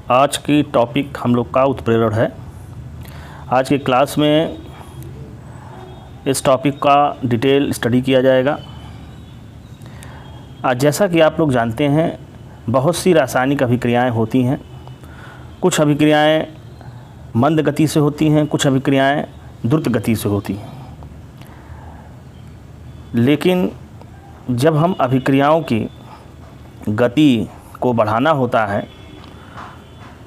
आज की टॉपिक हम लोग का उत्प्रेरण है। आज की क्लास में इस टॉपिक का डिटेल स्टडी किया जाएगा। आज जैसा कि आप लोग जानते हैं, बहुत सी रासायनिक अभिक्रियाएं होती हैं। कुछ अभिक्रियाएं मंद गति से होती हैं, कुछ अभिक्रियाएं द्रुत गति से होती हैं। लेकिन जब हम अभिक्रियाओं की गति को बढ़ाना होता है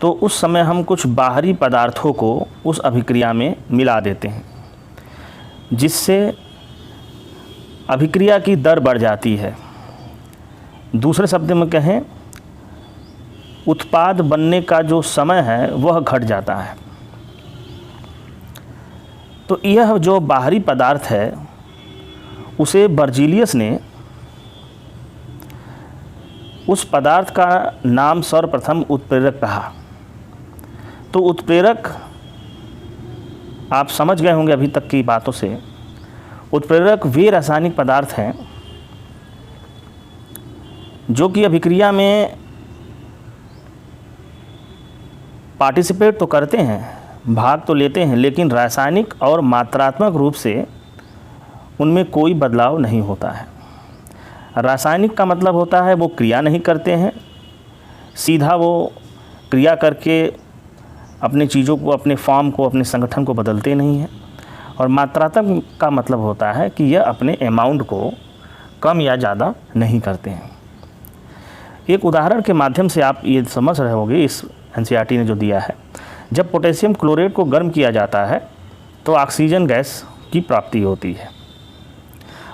तो उस समय हम कुछ बाहरी पदार्थों को उस अभिक्रिया में मिला देते हैं, जिससे अभिक्रिया की दर बढ़ जाती है। दूसरे शब्द में कहें, उत्पाद बनने का जो समय है वह घट जाता है। तो यह जो बाहरी पदार्थ है उसे बर्जीलियस ने उस पदार्थ का नाम सर्वप्रथम उत्प्रेरक कहा। तो उत्प्रेरक आप समझ गए होंगे अभी तक की बातों से। उत्प्रेरक वे रासायनिक पदार्थ हैं जो कि अभिक्रिया में पार्टिसिपेट तो करते हैं, भाग तो लेते हैं, लेकिन रासायनिक और मात्रात्मक रूप से उनमें कोई बदलाव नहीं होता है। रासायनिक का मतलब होता है वो क्रिया नहीं करते हैं, सीधा वो क्रिया करके अपने चीज़ों को, अपने फॉर्म को, अपने संगठन को बदलते नहीं हैं। और मात्रात्मक का मतलब होता है कि यह अपने अमाउंट को कम या ज़्यादा नहीं करते हैं। एक उदाहरण के माध्यम से आप ये समझ रहे होंगे, इस एनसीईआरटी ने जो दिया है। जब पोटेशियम क्लोरेट को गर्म किया जाता है तो ऑक्सीजन गैस की प्राप्ति होती है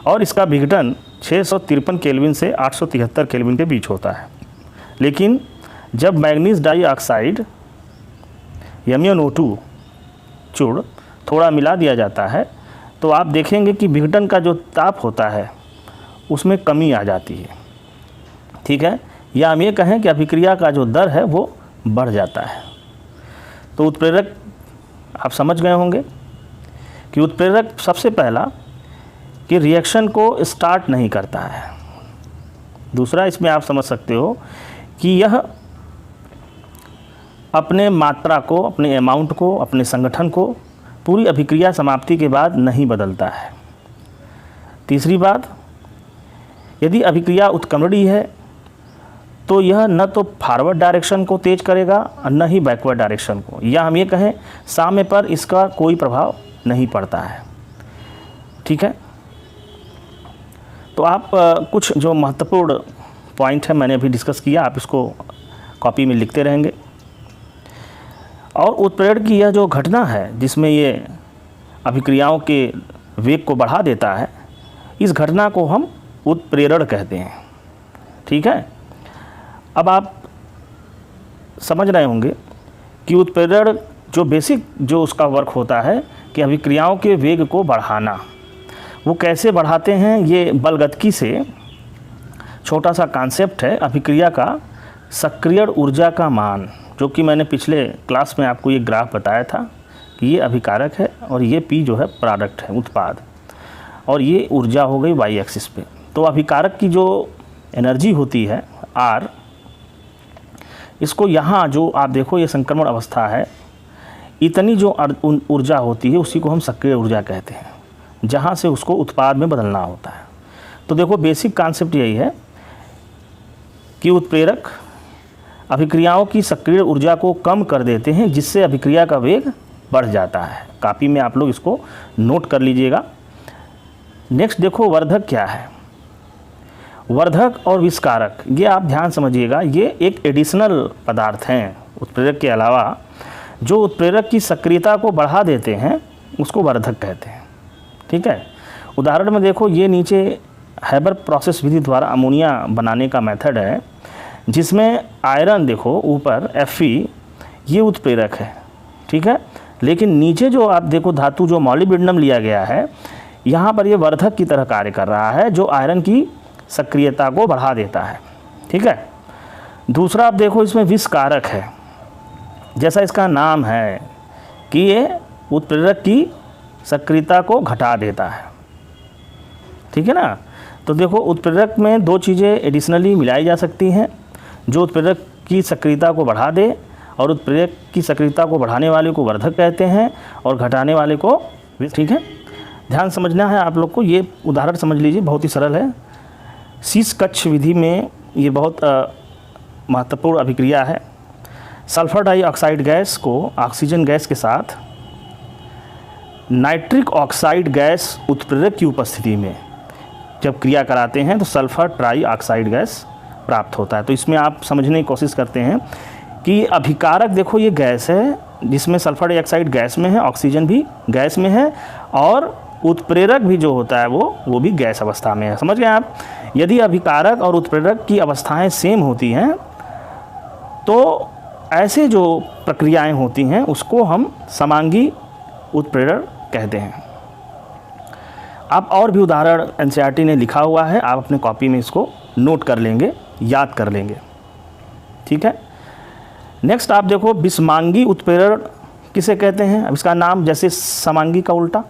और इसका विघटन 653 केल्विन से 873 केल्विन के बीच होता है। लेकिन जब मैग्नीज डाइऑक्साइड MnO2 चूड़ थोड़ा मिला दिया जाता है तो आप देखेंगे कि विघटन का जो ताप होता है उसमें कमी आ जाती है। ठीक है, या हम ये कहें कि अभिक्रिया का जो दर है वो बढ़ जाता है। तो उत्प्रेरक आप समझ गए होंगे कि उत्प्रेरक सबसे पहला कि रिएक्शन को स्टार्ट नहीं करता है। दूसरा, इसमें आप समझ सकते हो कि यह अपने मात्रा को, अपने अमाउंट को, अपने संगठन को पूरी अभिक्रिया समाप्ति के बाद नहीं बदलता है। तीसरी बात, यदि अभिक्रिया उत्क्रमणीय है तो यह न तो फॉरवर्ड डायरेक्शन को तेज करेगा और न ही बैकवर्ड डायरेक्शन को, या हम ये कहें साम्य पर इसका कोई प्रभाव नहीं पड़ता है। ठीक है, तो आप कुछ जो महत्वपूर्ण पॉइंट है मैंने अभी डिस्कस किया, आप इसको कॉपी में लिखते रहेंगे। और उत्प्रेरण की यह जो घटना है जिसमें ये अभिक्रियाओं के वेग को बढ़ा देता है, इस घटना को हम उत्प्रेरण कहते हैं। ठीक है, अब आप समझ रहे होंगे कि उत्प्रेरण जो बेसिक जो उसका वर्क होता है कि अभिक्रियाओं के वेग को बढ़ाना। वो कैसे बढ़ाते हैं, ये बलगतकी से छोटा सा कॉन्सेप्ट है अभिक्रिया का सक्रियण ऊर्जा का मान, जो कि मैंने पिछले क्लास में आपको ये ग्राफ बताया था कि ये अभिकारक है और ये P जो है प्रोडक्ट है, उत्पाद, और ये ऊर्जा हो गई वाई एक्सिस पे। तो अभिकारक की जो एनर्जी होती है R, इसको यहाँ जो आप देखो ये संक्रमण अवस्था है, इतनी जो ऊर्जा होती है उसी को हम सक्रिय ऊर्जा कहते हैं, जहाँ से उसको उत्पाद में बदलना होता है। तो देखो बेसिक कॉन्सेप्ट यही है कि उत्प्रेरक अभिक्रियाओं की सक्रिय ऊर्जा को कम कर देते हैं, जिससे अभिक्रिया का वेग बढ़ जाता है। कॉपी में आप लोग इसको नोट कर लीजिएगा। नेक्स्ट देखो वर्धक क्या है। वर्धक और विस्कारक, ये आप ध्यान समझिएगा, ये एक एडिशनल पदार्थ हैं उत्प्रेरक के अलावा, जो उत्प्रेरक की सक्रियता को बढ़ा देते हैं, उसको वर्धक कहते हैं। ठीक है, उदाहरण में देखो, ये नीचे हैबर प्रोसेस विधि द्वारा अमोनिया बनाने का मेथड है, जिसमें आयरन देखो ऊपर Fe, ये उत्प्रेरक है। ठीक है, लेकिन नीचे जो आप देखो धातु जो मॉलिब्डेनम लिया गया है, यहाँ पर ये वर्धक की तरह कार्य कर रहा है, जो आयरन की सक्रियता को बढ़ा देता है। ठीक है, दूसरा आप देखो इसमें विषकारक है, जैसा इसका नाम है कि ये उत्प्रेरक की सक्रियता को घटा देता है। ठीक है ना, तो देखो उत्प्रेरक में दो चीज़ें एडिशनली मिलाई जा सकती हैं, जो उत्प्रेरक की सक्रियता को बढ़ा दे और उत्प्रेरक की सक्रियता को बढ़ाने वाले को वर्धक कहते हैं और घटाने वाले को, ठीक है। ध्यान समझना है आप लोग को, ये उदाहरण समझ लीजिए, बहुत ही सरल है। शीश कक्ष विधि में ये बहुत महत्वपूर्ण अभिक्रिया है। सल्फर डाइऑक्साइड गैस को ऑक्सीजन गैस के साथ नाइट्रिक ऑक्साइड गैस उत्प्रेरक की उपस्थिति में जब क्रिया कराते हैं तो सल्फर ट्राइऑक्साइड गैस प्राप्त होता है। तो इसमें आप समझने की कोशिश करते हैं कि अभिकारक देखो ये गैस है जिसमें सल्फर डाइऑक्साइड गैस में है, ऑक्सीजन भी गैस में है और उत्प्रेरक भी जो होता है वो भी गैस अवस्था में है। समझ गए आप? यदि अभिकारक और उत्प्रेरक की अवस्थाएं सेम होती हैं तो ऐसे जो प्रक्रियाएं होती हैं उसको हम समांगी उत्प्रेरक कहते हैं। आप और भी उदाहरण एनसीईआरटी ने लिखा हुआ है, आप अपने कॉपी में इसको नोट कर लेंगे, याद कर लेंगे, ठीक है। नेक्स्ट आप देखो, विषमांगी उत्प्रेरक किसे कहते हैं? अब इसका नाम जैसे समांगी का उल्टा,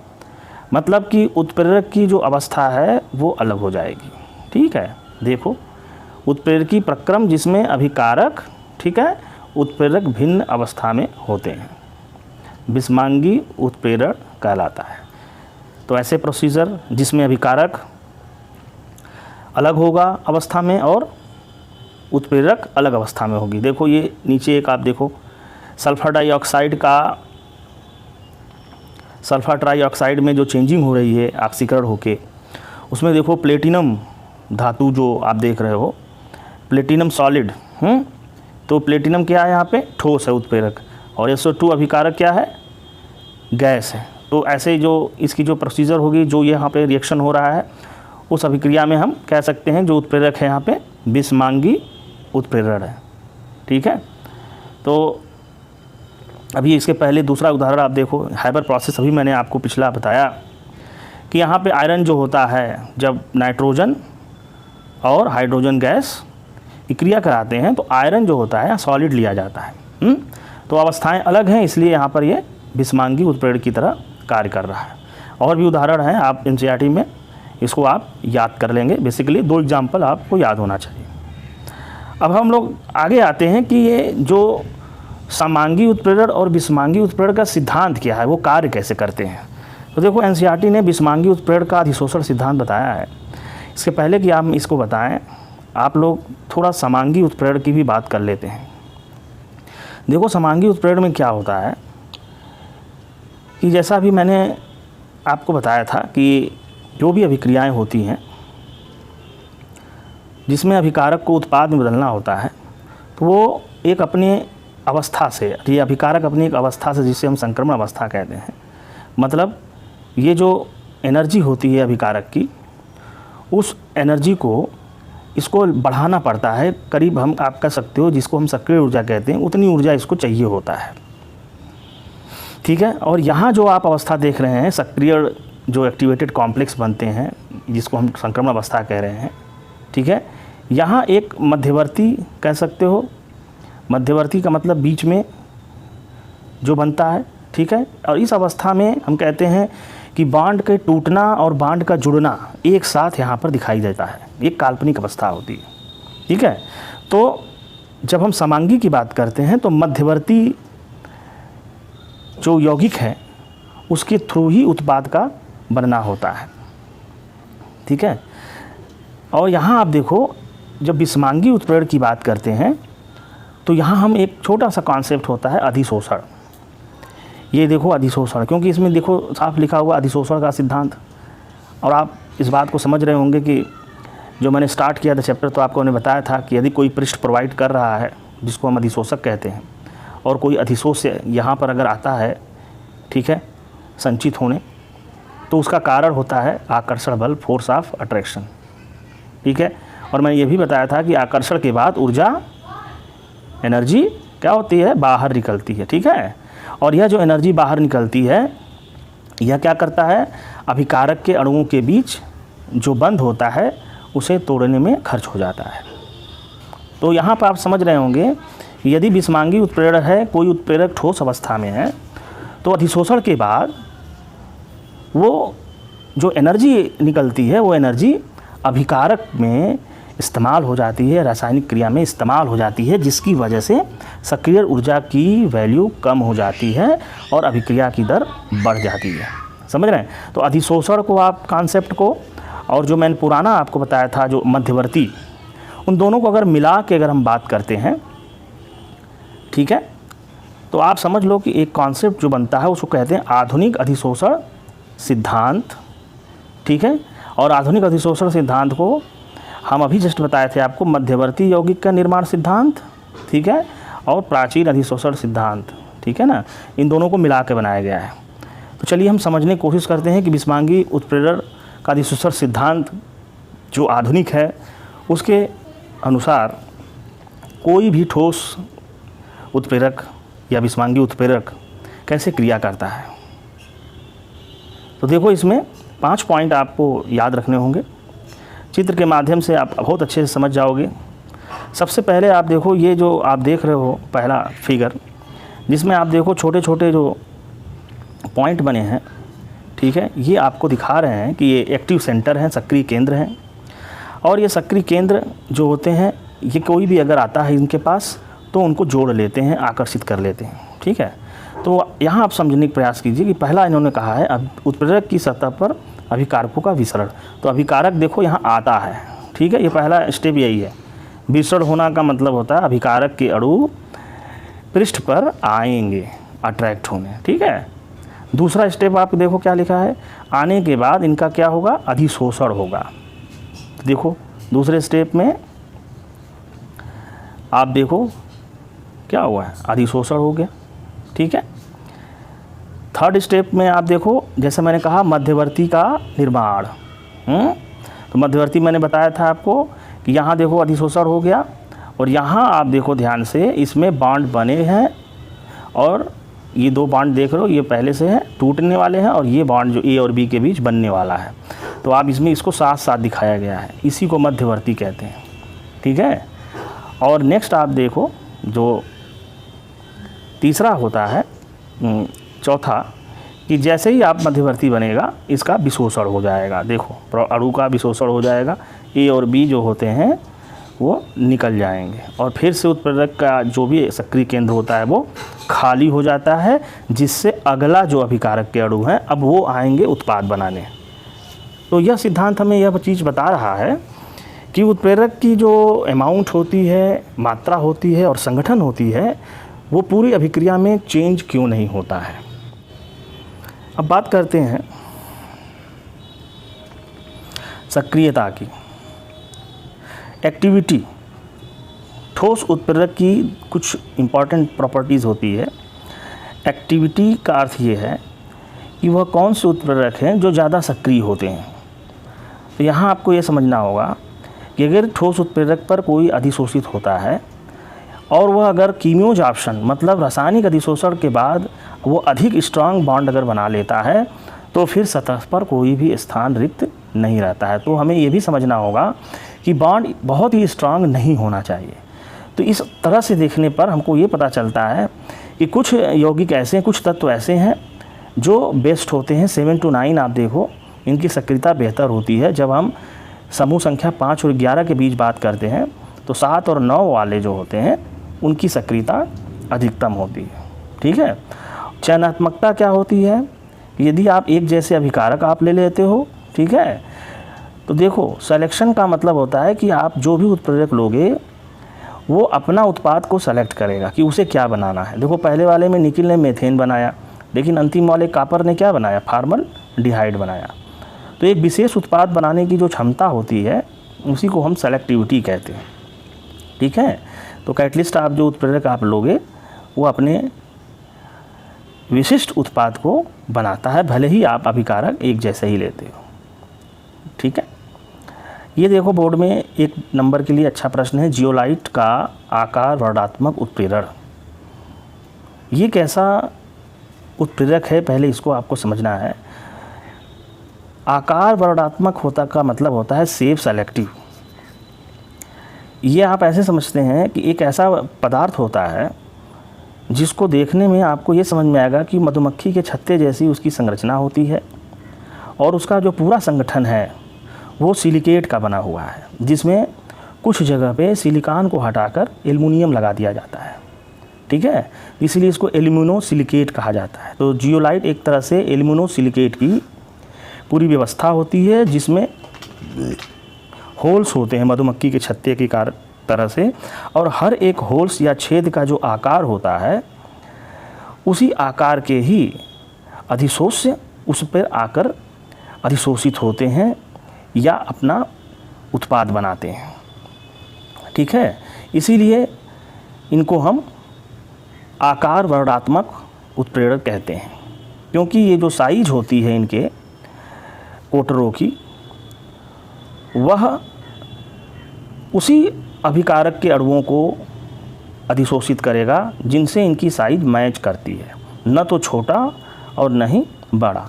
मतलब कि उत्प्रेरक की जो अवस्था है वो अलग हो जाएगी, ठीक है। देखो, उत्प्रेरकी प्रक्रम जिसमें अभिकारक, ठीक है, उत्प्रेरक भिन्न अवस्था में होते हैं, विषमांगी उत्प्रेरक कहलाता है। तो ऐसे प्रोसीजर जिसमें अभिकारक अलग होगा अवस्था में और उत्प्रेरक अलग अवस्था में होगी। देखो ये नीचे एक आप देखो, सल्फर ट्राइऑक्साइड में जो चेंजिंग हो रही है ऑक्सीकरण होके, उसमें देखो प्लेटिनम धातु जो आप देख रहे हो, प्लेटिनम सॉलिड, तो प्लेटिनम क्या है यहाँ पे? ठोस है उत्प्रेरक, और SO2 अभिकारक क्या है? गैस है। तो ऐसे जो इसकी जो प्रोसीजर होगी, जो ये यहाँ पे रिएक्शन हो रहा है, उस अभिक्रिया में हम कह सकते हैं जो उत्प्रेरक है यहाँ पे विषमांगी उत्प्रेरक है, ठीक है। तो अभी इसके पहले दूसरा उदाहरण आप देखो, हाइबर प्रोसेस। अभी मैंने आपको पिछला बताया कि यहाँ पे आयरन जो होता है, जब नाइट्रोजन और हाइड्रोजन गैस की क्रिया कराते हैं तो आयरन जो होता है सॉलिड लिया जाता है। तो अवस्थाएं अलग हैं, इसलिए यहाँ पर ये विषमांगी उत्प्रेरक की तरह कार्य कर रहा है। और भी उदाहरण हैं, आप एनसीईआरटी में इसको आप याद कर लेंगे। बेसिकली 2 एग्जाम्पल आपको याद होना चाहिए। अब हम लोग आगे आते हैं कि ये जो समांगी उत्प्रेरक और विषमांगी उत्प्रेरक का सिद्धांत क्या है, वो कार्य कैसे करते हैं। तो देखो, एनसीईआरटी ने विषमांगी उत्प्रेरक का अधिशोषण सिद्धांत बताया है। इसके पहले कि आप इसको बताएं, आप लोग थोड़ा समांगी उत्प्रेरक की भी बात कर लेते हैं। देखो, समांगी उत्प्रेरक में क्या होता है कि जैसा भी मैंने आपको बताया था कि जो भी अभिक्रियाएं होती हैं जिसमें अभिकारक को उत्पाद में बदलना होता है, तो वो एक अपने अवस्था से, ये अभिकारक अपनी एक अवस्था से, जिसे हम संक्रमण अवस्था कहते हैं, मतलब ये जो एनर्जी होती है अभिकारक की, उस एनर्जी को इसको बढ़ाना पड़ता है। करीब हम आप कह सकते हो जिसको हम सक्रिय ऊर्जा कहते हैं, उतनी ऊर्जा इसको चाहिए होता है, ठीक है। और यहाँ जो आप अवस्था देख रहे हैं, सक्रिय जो एक्टिवेटेड कॉम्प्लेक्स बनते हैं, जिसको हम संक्रमण अवस्था कह रहे हैं, ठीक है। यहाँ एक मध्यवर्ती कह सकते हो, मध्यवर्ती का मतलब बीच में जो बनता है, ठीक है। और इस अवस्था में हम कहते हैं कि बांड के टूटना और बांड का जुड़ना एक साथ यहाँ पर दिखाई देता है, एक काल्पनिक अवस्था होती है, ठीक है। तो जब हम समांगी की बात करते हैं तो मध्यवर्ती जो यौगिक है उसके थ्रू ही उत्पाद का बनना होता है, ठीक है। और यहाँ आप देखो, जब विषमांगी उत्प्रेरक की बात करते हैं तो यहाँ हम एक छोटा सा कॉन्सेप्ट होता है अधिशोषण। ये देखो अधिशोषण, क्योंकि इसमें देखो साफ लिखा हुआ अधिशोषण का सिद्धांत। और आप इस बात को समझ रहे होंगे कि जो मैंने स्टार्ट किया था चैप्टर, तो आपको मैंने बताया था कि यदि कोई पृष्ठ प्रोवाइड कर रहा है जिसको हम अधिशोषक कहते हैं, और कोई अधिशोष से यहाँ पर अगर आता है, ठीक है, संचित होने, तो उसका कारण होता है आकर्षण बल, फोर्स ऑफ अट्रैक्शन, ठीक है। और मैंने ये भी बताया था कि आकर्षण के बाद ऊर्जा, एनर्जी क्या होती है? बाहर निकलती है, ठीक है। और यह जो एनर्जी बाहर निकलती है, यह क्या करता है? अभिकारक के अणुओं के बीच जो बंध होता है उसे तोड़ने में खर्च हो जाता है। तो यहाँ पर आप समझ रहे होंगे, यदि विषमांगी उत्प्रेरक है, कोई उत्प्रेरक ठोस अवस्था में है, तो अधिशोषण के बाद वो जो एनर्जी निकलती है, वो एनर्जी अभिकारक में इस्तेमाल हो जाती है, रासायनिक क्रिया में इस्तेमाल हो जाती है, जिसकी वजह से सक्रिय ऊर्जा की वैल्यू कम हो जाती है और अभिक्रिया की दर बढ़ जाती है। समझ रहे हैं? तो अधिशोषण को आप कॉन्सेप्ट को और जो मैंने पुराना आपको बताया था जो मध्यवर्ती, उन दोनों को अगर मिला के अगर हम बात करते हैं, ठीक है, तो आप समझ लो कि एक कॉन्सेप्ट जो बनता है उसको कहते हैं आधुनिक अधिशोषण सिद्धांत। ठीक है, और आधुनिक अधिशोषण सिद्धांत को हम अभी जस्ट बताए थे आपको मध्यवर्ती यौगिक का निर्माण सिद्धांत, ठीक है, और प्राचीन अधिशोषण सिद्धांत, ठीक है ना, इन दोनों को मिला के बनाया गया है। तो चलिए हम समझने की कोशिश करते हैं कि बिस्मांगी उत्प्रेरण का अधिशोषण सिद्धांत जो आधुनिक है उसके अनुसार कोई भी ठोस उत्प्रेरक या बिस्मांगी उत्प्रेरक कैसे क्रिया करता है। तो देखो इसमें 5 पॉइंट आपको याद रखने होंगे, चित्र के माध्यम से आप बहुत अच्छे से समझ जाओगे। सबसे पहले आप देखो ये जो आप देख रहे हो पहला फिगर, जिसमें आप देखो छोटे छोटे जो पॉइंट बने हैं, ठीक है, ये आपको दिखा रहे हैं कि ये एक्टिव सेंटर हैं, सक्रिय केंद्र हैं। और ये सक्रिय केंद्र जो होते हैं ये कोई भी अगर आता है इनके पास तो उनको जोड़ लेते हैं, आकर्षित कर लेते हैं। ठीक है, तो यहाँ आप समझने का प्रयास कीजिए कि पहला इन्होंने कहा है अब उत्प्रेरक की सतह पर अभिकारकों का विसरण। तो अभिकारक देखो यहाँ आता है, ठीक है, ये पहला स्टेप यही है। विसरण होना का मतलब होता है अभिकारक के अणु पृष्ठ पर आएंगे, अट्रैक्ट होने। ठीक है, दूसरा स्टेप आप देखो क्या लिखा है, आने के बाद इनका क्या होगा, अधिशोषण होगा। तो देखो दूसरे स्टेप में आप देखो क्या हुआ है, अधिशोषण हो गया। ठीक है, थर्ड स्टेप में आप देखो जैसे मैंने कहा मध्यवर्ती का निर्माण। तो मध्यवर्ती मैंने बताया था आपको कि यहाँ देखो अधिशोषण हो गया और यहाँ आप देखो ध्यान से इसमें बांड बने हैं और ये 2 बांड देख रहे हो ये पहले से हैं, टूटने वाले हैं, और ये बांड जो ए और बी के बीच बनने वाला है। तो आप इसमें इसको साथ साथ दिखाया गया है, इसी को मध्यवर्ती कहते हैं। ठीक है, और नेक्स्ट आप देखो जो तीसरा होता है चौथा, कि जैसे ही आप मध्यवर्ती बनेगा इसका विशोषण हो जाएगा। देखो अणु का विशोषण हो जाएगा, ए और बी जो होते हैं वो निकल जाएंगे और फिर से उत्प्रेरक का जो भी सक्रिय केंद्र होता है वो खाली हो जाता है, जिससे अगला जो अभिकारक के अणु हैं अब वो आएंगे उत्पाद बनाने। तो यह सिद्धांत हमें यह चीज़ बता रहा है कि उत्प्रेरक की जो अमाउंट होती है, मात्रा होती है और संगठन होती है, वो पूरी अभिक्रिया में चेंज क्यों नहीं होता है। अब बात करते हैं सक्रियता की। एक्टिविटी, ठोस उत्प्रेरक की कुछ इम्पॉर्टेंट प्रॉपर्टीज़ होती है। एक्टिविटी का अर्थ ये है कि वह कौन से उत्प्रेरक हैं जो ज़्यादा सक्रिय होते हैं। तो यहाँ आपको ये समझना होगा कि अगर ठोस उत्प्रेरक पर कोई अधिशोषित होता है और वह अगर कीमियोजाप्शन मतलब रासायनिक अधिशोषण के बाद वो अधिक स्ट्रांग बॉन्ड अगर बना लेता है तो फिर सतह पर कोई भी स्थान रिक्त नहीं रहता है। तो हमें ये भी समझना होगा कि बॉन्ड बहुत ही स्ट्रांग नहीं होना चाहिए। तो इस तरह से देखने पर हमको ये पता चलता है कि कुछ यौगिक ऐसे हैं, कुछ तत्व ऐसे हैं जो बेस्ट होते हैं। 7 to 9 आप देखो इनकी सक्रियता बेहतर होती है। जब हम समूह संख्या 5 और 11 के बीच बात करते हैं तो 7 और 9 वाले जो होते हैं उनकी सक्रियता अधिकतम होती है। ठीक है, चयनात्मकता क्या होती है, यदि आप एक जैसे अभिकारक आप ले लेते हो, ठीक है, तो देखो सिलेक्शन का मतलब होता है कि आप जो भी उत्प्रेरक लोगे वो अपना उत्पाद को सेलेक्ट करेगा कि उसे क्या बनाना है। देखो पहले वाले में निकिल ने मेथेन बनाया, लेकिन अंतिम वाले कापर ने क्या बनाया, फॉर्मल्डिहाइड बनाया। तो एक विशेष उत्पाद बनाने की जो क्षमता होती है उसी को हम सेलेक्टिविटी कहते हैं। ठीक है, तो कैटलिस्ट आप जो उत्प्रेरक आप लोगे वो अपने विशिष्ट उत्पाद को बनाता है, भले ही आप अभिकारक एक जैसे ही लेते हो। ठीक है, ये देखो बोर्ड में एक नंबर के लिए अच्छा प्रश्न है, जियोलाइट का आकार वर्णात्मक उत्प्रेरण। ये कैसा उत्प्रेरक है, पहले इसको आपको समझना है। आकार वर्णात्मक होता का मतलब होता है सेफ सेलेक्टिव। ये आप ऐसे समझते हैं कि एक ऐसा पदार्थ होता है जिसको देखने में आपको ये समझ में आएगा कि मधुमक्खी के छत्ते जैसी उसकी संरचना होती है और उसका जो पूरा संगठन है वो सिलिकेट का बना हुआ है, जिसमें कुछ जगह पे सिलिकॉन को हटाकर एल्युमिनियम लगा दिया जाता है, ठीक है, इसलिए इसको एल्यूमिनोसिलिकेट कहा जाता है। तो जियोलाइट एक तरह से एल्यूमिनोसिलिकेट की पूरी व्यवस्था होती है, जिसमें होल्स होते हैं मधुमक्खी के छत्ते की तरह से, और हर एक होल्स या छेद का जो आकार होता है उसी आकार के ही अधिशोष्य उस पर आकर अधिशोषित होते हैं या अपना उत्पाद बनाते हैं, ठीक है। इसीलिए इनको हम आकार वर्णात्मक उत्प्रेरक कहते हैं, क्योंकि ये जो साइज होती है इनके कोटरों की, वह उसी अभिकारक के अणुओं को अधिशोषित करेगा जिनसे इनकी साइज मैच करती है, न तो छोटा और न ही बड़ा।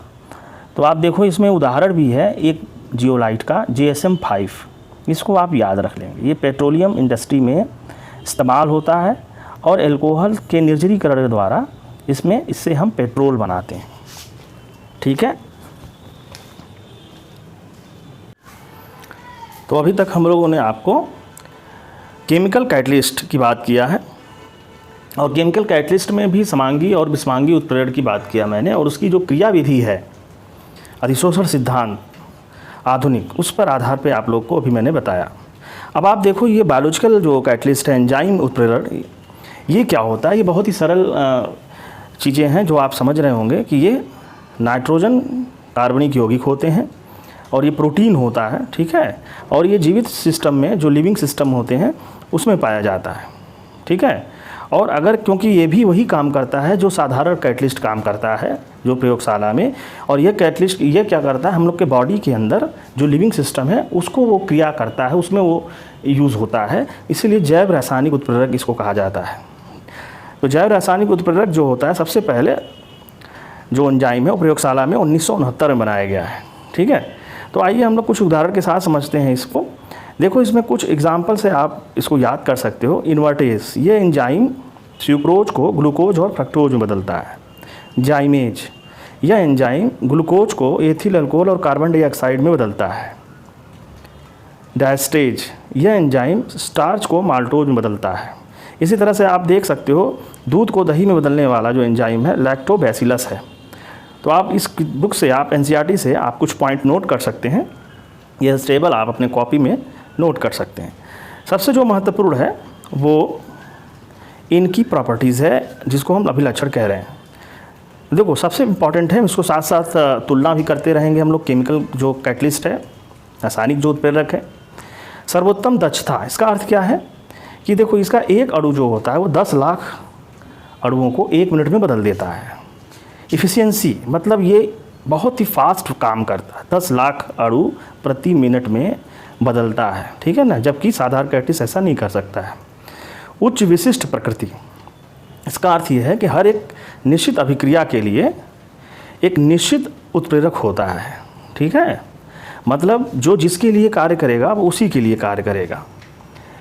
तो आप देखो इसमें उदाहरण भी है एक जियोलाइट का JSM-5, इसको आप याद रख लेंगे। ये पेट्रोलियम इंडस्ट्री में इस्तेमाल होता है और एल्कोहल के निर्जलीकरण के द्वारा इससे हम पेट्रोल बनाते हैं, ठीक है। तो अभी तक हम लोगों ने आपको केमिकल कैटलिस्ट की बात किया है, और केमिकल कैटलिस्ट में भी समांगी और विषमांगी उत्प्रेरक की बात किया मैंने, और उसकी जो क्रियाविधि है अधिशोषण सिद्धांत आधुनिक, उस पर आधार पे आप लोग को अभी मैंने बताया। अब आप देखो ये बायोलॉजिकल जो कैटलिस्ट है, एंजाइम उत्प्रेरक, ये क्या होता है। ये बहुत ही सरल चीज़ें हैं जो आप समझ रहे होंगे कि ये नाइट्रोजन कार्बनिक यौगिक होते हैं और ये प्रोटीन होता है, ठीक है, और ये जीवित सिस्टम में जो लिविंग सिस्टम होते हैं उसमें पाया जाता है, ठीक है। और अगर क्योंकि ये भी वही काम करता है जो साधारण कैटलिस्ट काम करता है जो प्रयोगशाला में, और ये कैटलिस्ट ये क्या करता है, हम लोग के बॉडी के अंदर जो लिविंग सिस्टम है उसको वो क्रिया करता है, उसमें वो यूज़ होता है, इसीलिए जैव रासायनिक उत्प्रेरक इसको कहा जाता है। तो जैव रासायनिक उत्प्रेरक जो होता है, सबसे पहले जो एंजाइम है वो प्रयोगशाला में 1969 में बनाया गया है, ठीक है। तो आइए हम लोग कुछ उदाहरण के साथ समझते हैं इसको। देखो इसमें कुछ एग्जाम्पल से आप इसको याद कर सकते हो। इन्वर्टेज, ये एंजाइम सुक्रोज को ग्लूकोज और फ्रक्टोज में बदलता है। जाइमेज, यह एंजाइम ग्लूकोज को एथिल अल्कोहल और कार्बन डाइऑक्साइड में बदलता है। डायस्टेज, यह एंजाइम स्टार्च को माल्टोज में बदलता है। इसी तरह से आप देख सकते हो दूध को दही में बदलने वाला जो एंजाइम है लैक्टोबैसिलस है। तो आप इस बुक से, आप NCERT से आप कुछ पॉइंट नोट कर सकते हैं, यह टेबल आप अपने कॉपी में नोट कर सकते हैं। सबसे जो महत्वपूर्ण है वो इनकी प्रॉपर्टीज़ है, जिसको हम अभिलक्षण कह रहे हैं। देखो सबसे इम्पॉर्टेंट है, इसको साथ साथ तुलना भी करते रहेंगे हम लोग। केमिकल जो कैटलिस्ट है, रासायनिक जो उत्प्रेरक है, सर्वोत्तम दक्षता, इसका अर्थ क्या है कि देखो इसका एक अणु जो होता है वो 10 लाख अणुओं को 1 मिनट में बदल देता है। इफ़िशियंसी मतलब ये बहुत ही फास्ट काम करता है, 10 लाख अणु प्रति मिनट में बदलता है, ठीक है ना, जबकि साधारण कैटलिस्ट ऐसा नहीं कर सकता है। उच्च विशिष्ट प्रकृति, इसका अर्थ ये है कि हर एक निश्चित अभिक्रिया के लिए एक निश्चित उत्प्रेरक होता है, ठीक है, मतलब जो जिसके लिए कार्य करेगा वो उसी के लिए कार्य करेगा।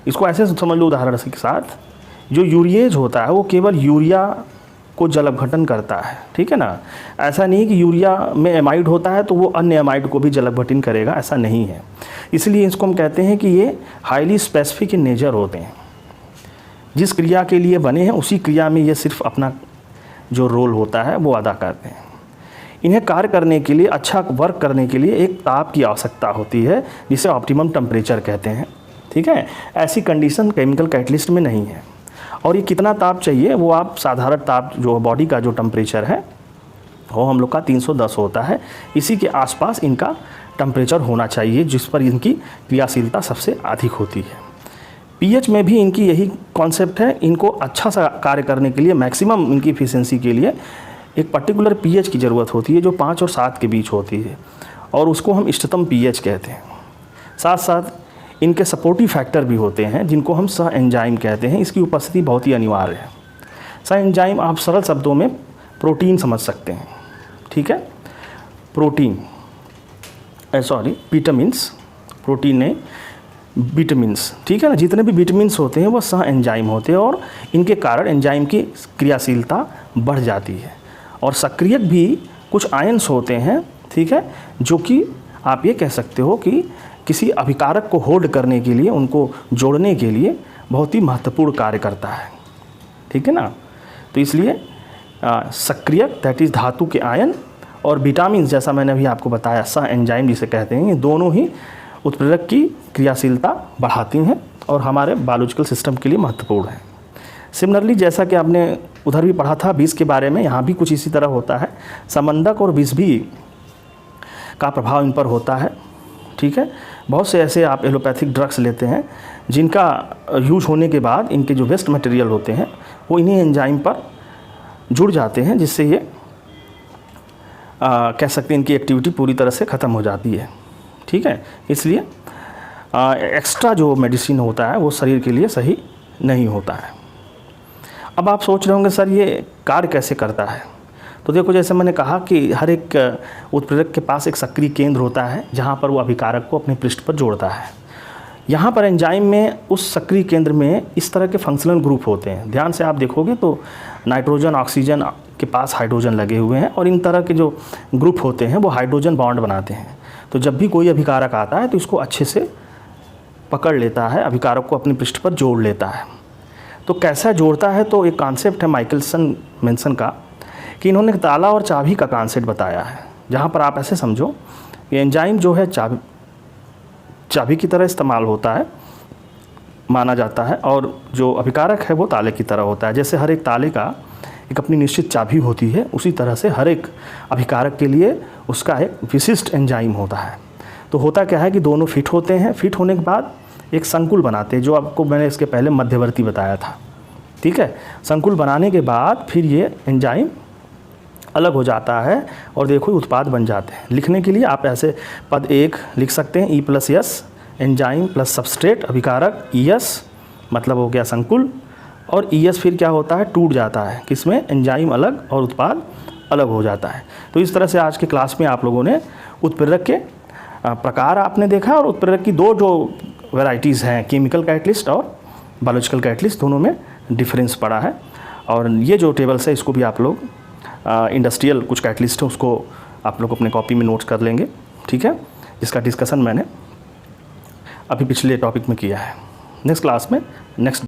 इसको ऐसे समझ लो उदाहरण के साथ, जो यूरिएज होता है वो केवल यूरिया को जल अपघटन करता है, ठीक है ना। ऐसा नहीं कि यूरिया में एमाइड होता है तो वो अन्य एमाइड को भी जल अपघटन करेगा, ऐसा नहीं है। इसलिए इसको हम कहते हैं कि ये हाईली स्पेसिफिक इन नेचर होते हैं, जिस क्रिया के लिए बने हैं उसी क्रिया में ये सिर्फ अपना जो रोल होता है वो अदा करते हैं। इन्हें कार्य करने के लिए, अच्छा वर्क करने के लिए एक ताप की आवश्यकता होती है, जिसे ऑप्टिमम टेम्परेचर कहते हैं, ठीक है। ऐसी कंडीशन केमिकल कैटलिस्ट में नहीं है। और ये कितना ताप चाहिए, वो आप साधारण ताप जो बॉडी का जो टेम्परेचर है वो हम लोग का 310 होता है, इसी के आसपास इनका टेम्परेचर होना चाहिए, जिस पर इनकी क्रियाशीलता सबसे अधिक होती है। पीएच में भी इनकी यही कॉन्सेप्ट है। इनको अच्छा सा कार्य करने के लिए, मैक्सिमम इनकी इफिशिएंसी के लिए एक पर्टिकुलर पीएच की ज़रूरत होती है, जो 5 और 7 के बीच होती है, और उसको हम इष्टतम पीएच कहते हैं। साथ साथ इनके सपोर्टिव फैक्टर भी होते हैं, जिनको हम सह एंजाइम कहते हैं। इसकी उपस्थिति बहुत ही अनिवार्य है। सह एंजाइम आप सरल शब्दों में प्रोटीन समझ सकते हैं, ठीक है। प्रोटीन विटामिन्स, प्रोटीन ने विटामिन्स, ठीक है ना। जितने भी विटामिन्स होते हैं वो सह एंजाइम होते हैं, और इनके कारण एंजाइम की क्रियाशीलता बढ़ जाती है। और सक्रियक भी कुछ आयन्स होते हैं, ठीक है, जो कि आप ये कह सकते हो कि किसी अभिकारक को होल्ड करने के लिए, उनको जोड़ने के लिए बहुत ही महत्वपूर्ण कार्य करता है। ठीक है ना। तो इसलिए सक्रियक दैट इज़ धातु के आयन और विटामिन, जैसा मैंने अभी आपको बताया सह एंजाइम जिसे कहते हैं, ये दोनों ही उत्प्रेरक की क्रियाशीलता बढ़ाती हैं और हमारे बायोलॉजिकल सिस्टम के लिए महत्वपूर्ण है। सिमिलरली जैसा कि आपने उधर भी पढ़ा था विष के बारे में, यहाँ भी कुछ इसी तरह होता है। समंदक और विष भी का प्रभाव इन पर होता है। ठीक है। बहुत से ऐसे आप एलोपैथिक ड्रग्स लेते हैं जिनका यूज होने के बाद इनके जो वेस्ट मटेरियल होते हैं वो इन्हीं एंजाइम पर जुड़ जाते हैं, जिससे ये कह सकते हैं इनकी एक्टिविटी पूरी तरह से ख़त्म हो जाती है। ठीक है। इसलिए एक्स्ट्रा जो मेडिसिन होता है वो शरीर के लिए सही नहीं होता है। अब आप सोच रहे होंगे सर ये कार्य कैसे करता है। तो देखो, जैसे मैंने कहा कि हर एक उत्प्रेरक के पास एक सक्रिय केंद्र होता है जहाँ पर वो अभिकारक को अपने पृष्ठ पर जोड़ता है। यहाँ पर एंजाइम में उस सक्रिय केंद्र में इस तरह के फंक्शनल ग्रुप होते हैं। ध्यान से आप देखोगे तो नाइट्रोजन ऑक्सीजन के पास हाइड्रोजन लगे हुए हैं और इन तरह के जो ग्रुप होते हैं वो हाइड्रोजन बॉन्ड बनाते हैं। तो जब भी कोई अभिकारक आता है तो इसको अच्छे से पकड़ लेता है, अभिकारक को अपने पृष्ठ पर जोड़ लेता है। तो कैसा जोड़ता है, तो एक कॉन्सेप्ट है माइकलसन मेंशन का कि इन्होंने ताला और चाबी का कॉन्सेप्ट बताया है, जहाँ पर आप ऐसे समझो कि एंजाइम जो है चाबी की तरह इस्तेमाल होता है माना जाता है और जो अभिकारक है वो ताले की तरह होता है। जैसे हर एक ताले का एक अपनी निश्चित चाबी होती है, उसी तरह से हर एक अभिकारक के लिए उसका एक विशिष्ट एंजाइम होता है। तो होता क्या है कि दोनों फिट होते हैं, फिट होने के बाद एक संकुल बनाते हैं, जो आपको मैंने इसके पहले मध्यवर्ती बताया था। ठीक है। संकुल बनाने के बाद फिर ये एंजाइम अलग हो जाता है और देखो उत्पाद बन जाते हैं। लिखने के लिए आप ऐसे पद 1 लिख सकते हैं, E+S एंजाइम प्लस सबस्ट्रेट अभिकारक, ES मतलब हो गया संकुल, और ES फिर क्या होता है, टूट जाता है, किसमें, एंजाइम अलग और उत्पाद अलग हो जाता है। तो इस तरह से आज के क्लास में आप लोगों ने उत्प्रेरक के प्रकार आपने देखा और उत्प्रेरक की दो जो वैरायटीज़ हैं, केमिकल कैटलिस्ट और बायोलॉजिकल कैटलिस्ट, दोनों में डिफरेंस पड़ा है। और ये जो टेबल्स है इसको भी आप लोग इंडस्ट्रियल कुछ कैटलिस्ट है उसको आप लोग अपने कॉपी में नोट्स कर लेंगे। ठीक है। जिसका डिस्कशन मैंने अभी पिछले टॉपिक में किया है। नेक्स्ट क्लास में नेक्स्ट